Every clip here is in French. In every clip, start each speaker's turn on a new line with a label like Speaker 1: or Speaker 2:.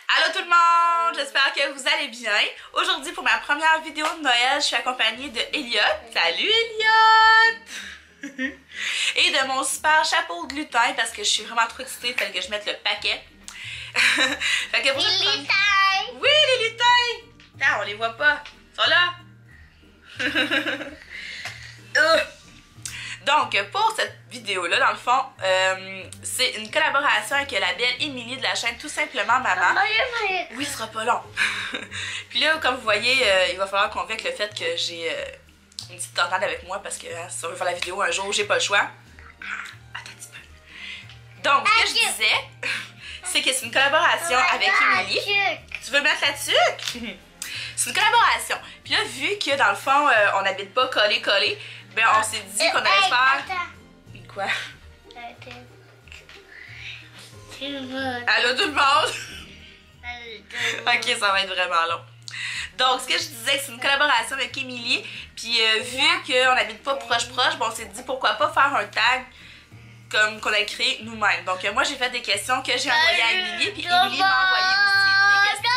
Speaker 1: Allô tout le monde, j'espère que vous allez bien. Aujourd'hui pour ma première vidéo de Noël, je suis accompagnée de Elliot. Salut Elliot! Et de mon super chapeau de lutin parce que je suis vraiment trop excitée, il fallait que je mette le paquet. Fait que pour
Speaker 2: les
Speaker 1: cette
Speaker 2: lutins!
Speaker 1: Oui, les lutins! Attends, on les voit pas. Ils sont là. Donc, pour cette vidéo-là, dans le fond, c'est une collaboration avec la belle Émilie de la chaîne Tout Simplement Maman. Oui, ce sera pas long. Puis là, comme vous voyez, il va falloir convaincre le fait que j'ai une petite tornade avec moi parce que hein, si on veut faire la vidéo un jour, j'ai pas le choix. Attends un petit peu. Donc, ce que je disais, c'est que c'est une collaboration avec Émilie. Tu veux mettre là-dessus? C'est une collaboration. Puis là, vu que dans le fond, on n'habite pas collé-collé, ben on s'est dit qu'on allait faire... Quoi? Allô tout le monde? Ok, ça va être vraiment long. Donc, ce que je disais, c'est une collaboration avec Émilie. Puis vu qu'on n'habite pas proche-proche, bon, on s'est dit pourquoi pas faire un tag comme qu'on a créé nous-mêmes. Donc, moi, j'ai fait des questions que j'ai envoyées à Émilie. Puis Émilie m'a envoyé aussi des questions.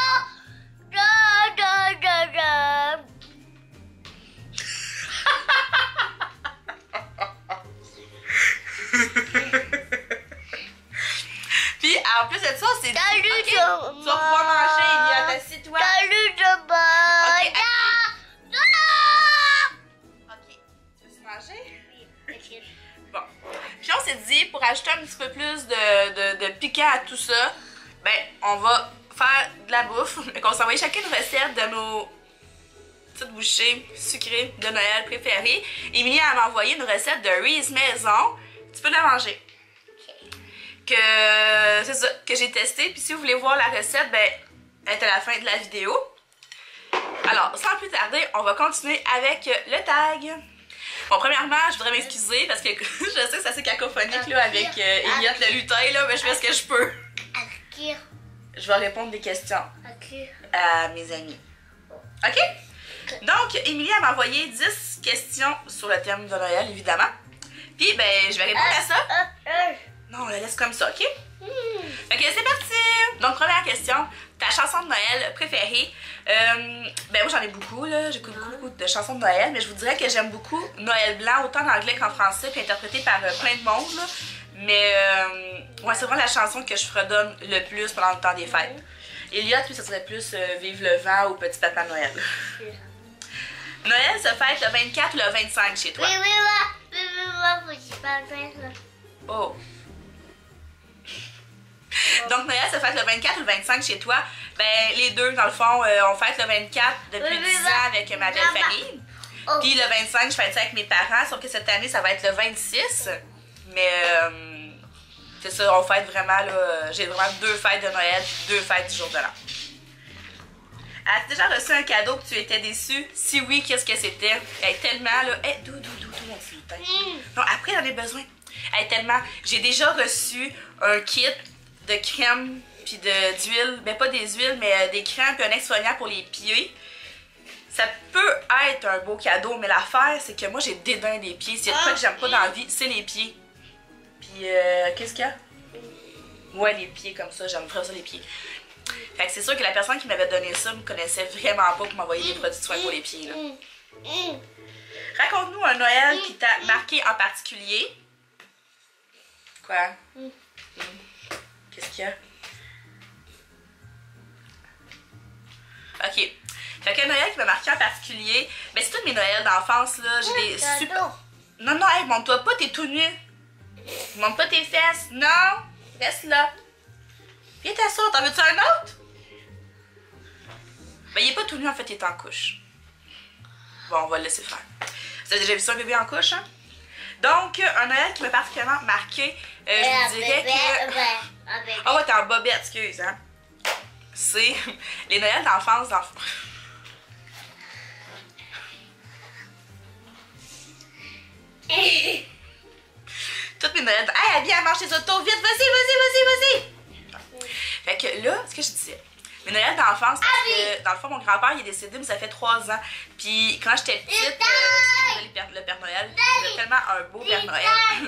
Speaker 1: Puis en plus de ça, c'est dit, okay, tu vas pouvoir manger, Elliot, assis-toi. Ok, ok, tu veux manger? Bon, puis on s'est dit, pour ajouter un petit peu plus de piquant à tout ça, ben on va faire de la bouffe, et qu'on s'envoie chacune une recette de nos petites bouchées sucrées de Noël préférées. Émilie m'a envoyé une recette de Reese maison, tu peux la manger. C'est ça, que j'ai testé. Puis si vous voulez voir la recette, ben, elle est à la fin de la vidéo. Alors, sans plus tarder, on va continuer avec le tag. Bon, premièrement, je voudrais m'excuser parce que je sais que c'est assez cacophonique là, avec Elliot le lutin, là, mais je fais ce que je peux. Je vais répondre des questions à mes amis. OK? Donc, Émilie m'a envoyé 10 questions sur le thème de Noël, évidemment. Puis, ben, je vais répondre à ça. Non, on la laisse comme ça, OK? Ok, c'est parti! Donc, première question, ta chanson de Noël préférée? Ben, moi, j'en ai beaucoup, là. J'écoute beaucoup de chansons de Noël, mais je vous dirais que j'aime beaucoup Noël blanc, autant en anglais qu'en français, puis interprété par plein de monde, là. Mais, ouais, c'est vraiment la chanson que je fredonne le plus pendant le temps des fêtes. Elliot, lui, ça serait plus Vive le vent ou Petit Papa Noël. Noël se fête le 24 ou le 25 chez toi? Oh! Donc Noël se fête le 24 ou le 25 chez toi? Ben les deux dans le fond, on fête le 24 depuis 10 ans avec ma belle famille. Puis le 25 je fête ça avec mes parents, sauf que cette année ça va être le 26. Mais c'est ça, on fête vraiment là, j'ai vraiment 2 fêtes de Noël, 2 fêtes du jour de l'an. As-tu déjà reçu un cadeau que tu étais déçu? Si oui, qu'est-ce que c'était? Tellement là, d'où mon petit lutin. Non, après j'en ai besoin. Tellement, j'ai déjà reçu un kit de crème puis d'huile, ben pas des huiles, mais des crèmes puis un exfoliant pour les pieds. Ça peut être un beau cadeau, mais l'affaire, c'est que moi, j'ai dédain des pieds. S'il y a de quoi que j'aime pas dans la vie, c'est les pieds. Puis, qu'est-ce qu'il y a? Ouais, les pieds comme ça, j'aime vraiment ça, les pieds. Fait que c'est sûr que la personne qui m'avait donné ça me connaissait vraiment pas pour m'envoyer des produits de soins pour les pieds, là. Raconte-nous un Noël qui t'a marqué en particulier. Quoi? Qu'est-ce qu'il y a? Ok. Fait que Noël qui m'a marqué en particulier, ben c'est tous mes Noëls d'enfance, là. J'ai des super... Non, non, hey, monte-toi pas, t'es tout nu. Monte pas tes fesses. Non! Reste là. Viens t'asseoir, t'en veux-tu un autre? Ben il est pas tout nu, en fait, il est en couche. Bon, on va le laisser faire. Vous avez déjà vu ça, un bébé en couche, hein? Donc, un Noël qui m'a particulièrement marqué, je vous dirais que... Oh ouais, t'es en bobette, excuse, hein? C'est les Noëls d'enfance d'enfants. Toutes mes Noëls... Hey, viens marcher tes autos, vite, vas-y! Fait que là, ce que je disais... Mes Noëls d'enfance, parce que dans le fond, mon grand-père il est décédé, mais ça fait 3 ans. Puis quand j'étais petite, le Père Noël, c'était tellement un beau Père Noël.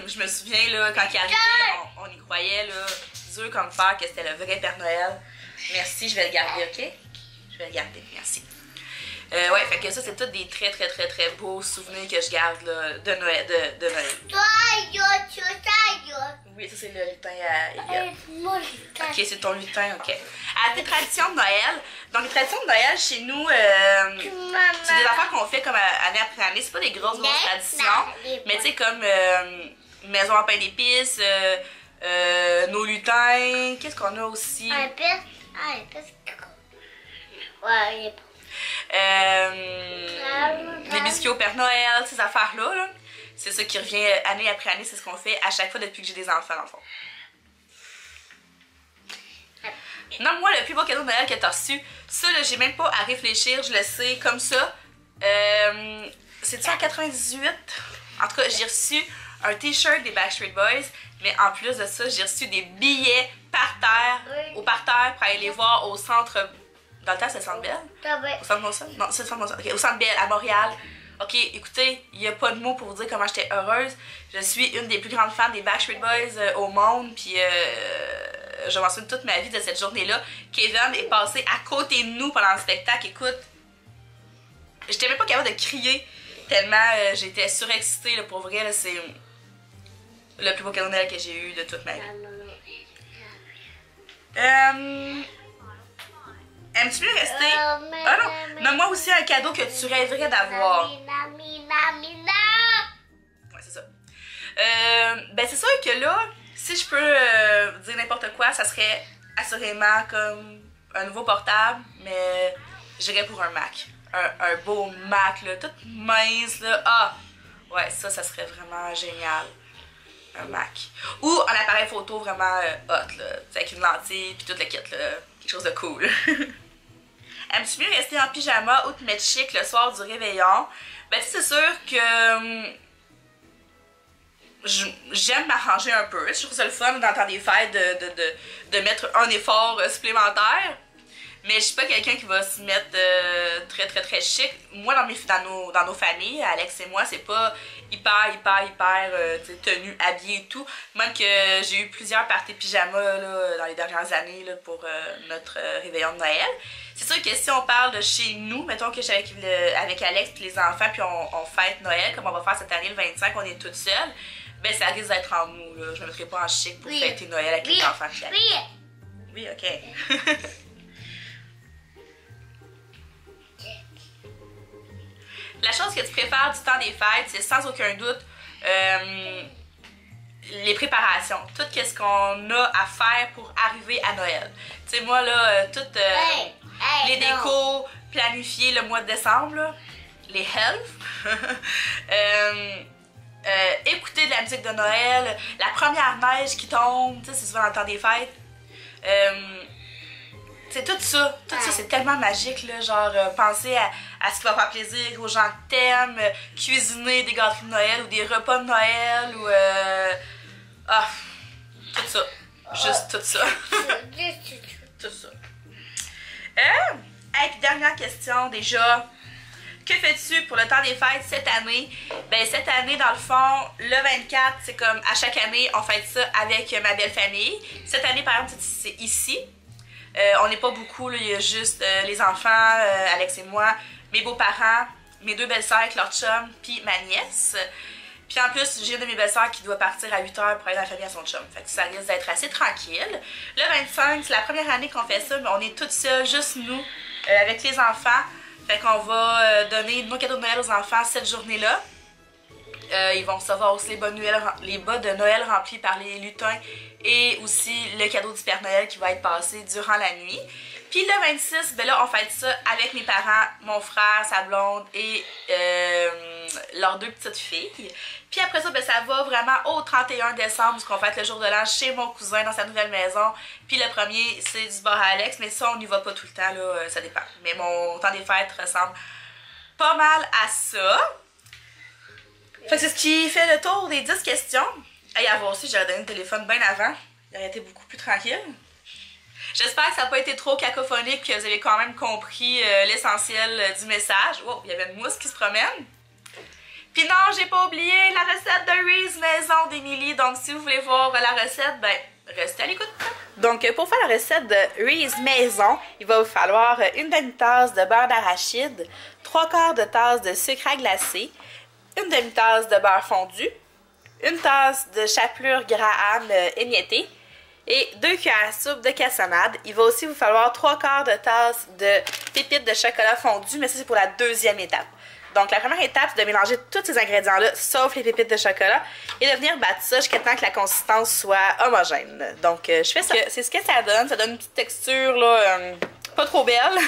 Speaker 1: Je me souviens, là, quand il arrivait, on y croyait, là, dur comme fer, que c'était le vrai Père Noël. Merci, je vais le garder, ok? Je vais le garder, merci. Ouais, fait que ça, c'est tous des très, très, très, très beaux souvenirs que je garde là, de Noël. De Noël. Oui, ça, c'est le lutin à Elliot. Ok, c'est ton lutin, ok. À tes traditions de Noël. Donc, les traditions de Noël, chez nous, c'est des affaires qu'on fait comme année après année. C'est pas des grosses traditions. Mais tu sais, comme maison en pain d'épices, nos lutins. Qu'est-ce qu'on a aussi? Les biscuits au Père Noël, ces affaires-là. Là. C'est ça qui revient année après année. C'est ce qu'on fait à chaque fois depuis que j'ai des enfants, dans le fond. Non, moi, le plus beau cadeau de Noël que t'as reçu, ça, là, j'ai même pas à réfléchir. Je le sais comme ça. C'est-tu en 98? En tout cas, j'ai reçu un t-shirt des Backstreet Boys. Mais en plus de ça, j'ai reçu des billets par terre, au parterre, pour aller les voir au centre. Dans le temps, c'est le Centre Bell? Au Centre Monson? Non, c'est le Centre Monson. Ok, au Centre Bell, à Montréal. Ok, écoutez, il n'y a pas de mots pour vous dire comment j'étais heureuse. Je suis une des plus grandes fans des Backstreet Boys au monde. Puis, je m'en souviens toute ma vie de cette journée-là. Kevin est passé à côté de nous pendant le spectacle. Écoute, j'étais même pas capable de crier tellement j'étais surexcitée. Là, pour vrai, c'est le plus beau cadeau de Noël que j'ai eu de toute ma vie. Aimes-tu mieux rester? Ah non! Nomme-moi aussi un cadeau que tu rêverais d'avoir. Ouais, c'est ça. Ben, c'est sûr que là, si je peux dire n'importe quoi, ça serait assurément comme un nouveau portable, mais j'irais pour un Mac. Un beau Mac, là, tout mince, là. Ah! Ouais, ça serait vraiment génial. Un Mac. Ou un appareil photo vraiment hot, là, avec une lentille puis tout le kit, là. Quelque chose de cool. Aimes-tu mieux rester en pyjama ou te mettre chic le soir du réveillon? Ben, c'est sûr que j'aime m'arranger un peu. Je trouve ça le fun dans le temps des fêtes de mettre un effort supplémentaire. Mais je suis pas quelqu'un qui va se mettre très très très chic. Moi, dans nos familles, Alex et moi, c'est pas hyper tenue, habillée et tout. Même que j'ai eu plusieurs parties pyjama là, dans les dernières années là, pour notre réveillon de Noël. C'est sûr que si on parle de chez nous, mettons que je suis avec Alex et les enfants, puis on fête Noël, comme on va faire cette année le 25, on est toutes seules, ben ça risque d'être en mou. Là. Je me mettrai pas en chic pour fêter Noël avec les enfants. Oui, ok. La chose que tu préfères du temps des fêtes, c'est sans aucun doute les préparations. Tout ce qu'on a à faire pour arriver à Noël. Tu sais, moi, là, toutes les décos planifiées le mois de décembre, là, les elfs, écouter de la musique de Noël, la première neige qui tombe, tu sais, c'est souvent dans le temps des fêtes. C'est tout ça, c'est tellement magique, là, genre penser à ce qui va faire plaisir aux gens que t'aimes, cuisiner des gâteries de Noël ou des repas de Noël ou tout ça, juste tout ça. Tout ça. Puis dernière question déjà, que fais-tu pour le temps des fêtes cette année? Ben cette année dans le fond, le 24, c'est comme à chaque année, on fête ça avec ma belle famille. Cette année par exemple, c'est ici. On n'est pas beaucoup, là, il y a juste les enfants, Alex et moi, mes beaux-parents, mes deux belles-sœurs avec leur chum, puis ma nièce. Puis en plus, j'ai une de mes belles-sœurs qui doit partir à 8h pour aller dans la famille à son chum. Fait que ça risque d'être assez tranquille. Le 25, c'est la première année qu'on fait ça, mais on est toutes seules, juste nous, avec les enfants. Fait qu'on va donner nos cadeaux de Noël aux enfants cette journée-là. Ils vont recevoir aussi les bas de Noël remplis par les lutins et aussi le cadeau du Père Noël qui va être passé durant la nuit. Puis le 26, ben là, on fête ça avec mes parents, mon frère, sa blonde et leurs deux petites filles. Puis après ça, ben ça va vraiment au 31 décembre, parce qu'on fête le jour de l'an chez mon cousin dans sa nouvelle maison. Puis le premier, c'est du bar à Alex, mais ça, on n'y va pas tout le temps, là, ça dépend. Mais mon temps des fêtes ressemble pas mal à ça. Fait que c'est ce qui fait le tour des 10 questions. Et à voir aussi, j'aurais donné le téléphone bien avant. Il aurait été beaucoup plus tranquille. J'espère que ça n'a pas été trop cacophonique, que vous avez quand même compris l'essentiel du message. Wow, il y avait une mousse qui se promène. Puis non, j'ai pas oublié la recette de Reese maison d'Émilie. Donc si vous voulez voir la recette, ben restez à l'écoute. Donc pour faire la recette de Reese maison, il va vous falloir une demi-tasse de beurre d'arachide, 3/4 de tasse de sucre à glacer, une demi-tasse de beurre fondu, une tasse de chapelure Graham émiettée et 2 cuillères à soupe de cassonade. Il va aussi vous falloir 3/4 de tasse de pépites de chocolat fondu, mais ça c'est pour la deuxième étape. Donc la première étape, c'est de mélanger tous ces ingrédients-là, sauf les pépites de chocolat, et de venir battre ça jusqu'à temps que la consistance soit homogène. Donc je fais ça. C'est ce que ça donne une petite texture là, pas trop belle,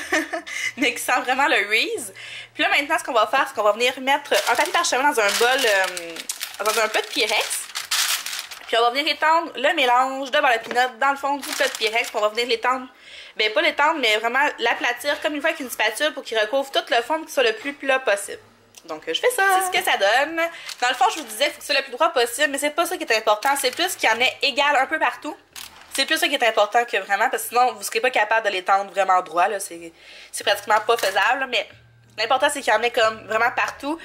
Speaker 1: mais qui sent vraiment le Reese. Puis là maintenant, ce qu'on va faire, c'est qu'on va venir mettre un papier parchemin dans un bol, dans un peu de Pyrex. Puis on va venir étendre le mélange de beurre de pinot dans le fond du plat de Pyrex. Puis on va venir l'étendre, ben pas l'étendre, mais vraiment l'aplatir comme une fois avec une spatule pour qu'il recouvre tout le fond et qu'il soit le plus plat possible. Donc je fais ça. C'est ce que ça donne. Dans le fond, je vous disais qu'il faut que ce soit le plus droit possible, mais c'est pas ça qui est important. C'est plus qu'il y en ait égal un peu partout. C'est plus ça qui est important que vraiment, parce que sinon vous serez pas capable de l'étendre vraiment droit. C'est pratiquement pas faisable. Là, mais l'important c'est qu'il y en ait comme vraiment partout,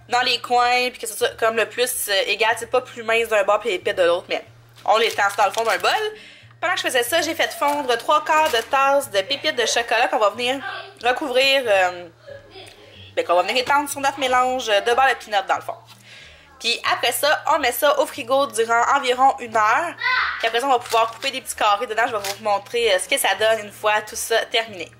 Speaker 1: dans les coins, puis que ce soit comme le plus égal. C'est pas plus mince d'un bord puis épais de l'autre, mais on l'étend dans le fond d'un bol. Pendant que je faisais ça, j'ai fait fondre 3/4 de tasse de pépites de chocolat qu'on va venir recouvrir, qu'on va venir étendre sur notre mélange de beurre de pinot dans le fond. Puis après ça, on met ça au frigo durant environ 1 heure. Puis après ça, on va pouvoir couper des petits carrés dedans. Je vais vous montrer ce que ça donne une fois tout ça terminé.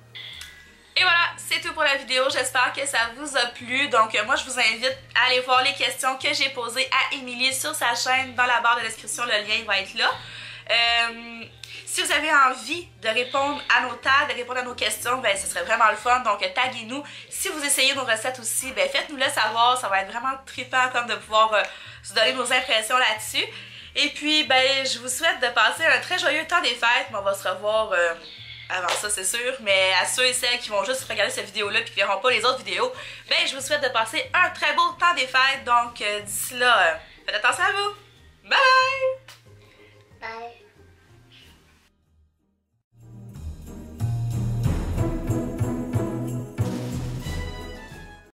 Speaker 1: Et voilà, c'est tout pour la vidéo. J'espère que ça vous a plu. Donc moi, je vous invite à aller voir les questions que j'ai posées à Émilie sur sa chaîne. Dans la barre de description, le lien va être là. Si vous avez envie de répondre à nos tags, de répondre à nos questions, ben ce serait vraiment le fun. Donc taguez-nous. Si vous essayez nos recettes aussi, ben faites-nous le savoir. Ça va être vraiment trippant comme de pouvoir vous donner nos impressions là-dessus. Et puis ben je vous souhaite de passer un très joyeux temps des fêtes. Mais on va se revoir avant ça, c'est sûr. Mais à ceux et celles qui vont juste regarder cette vidéo-là et qui ne verront pas les autres vidéos, ben je vous souhaite de passer un très beau temps des fêtes. Donc d'ici là, faites attention à vous.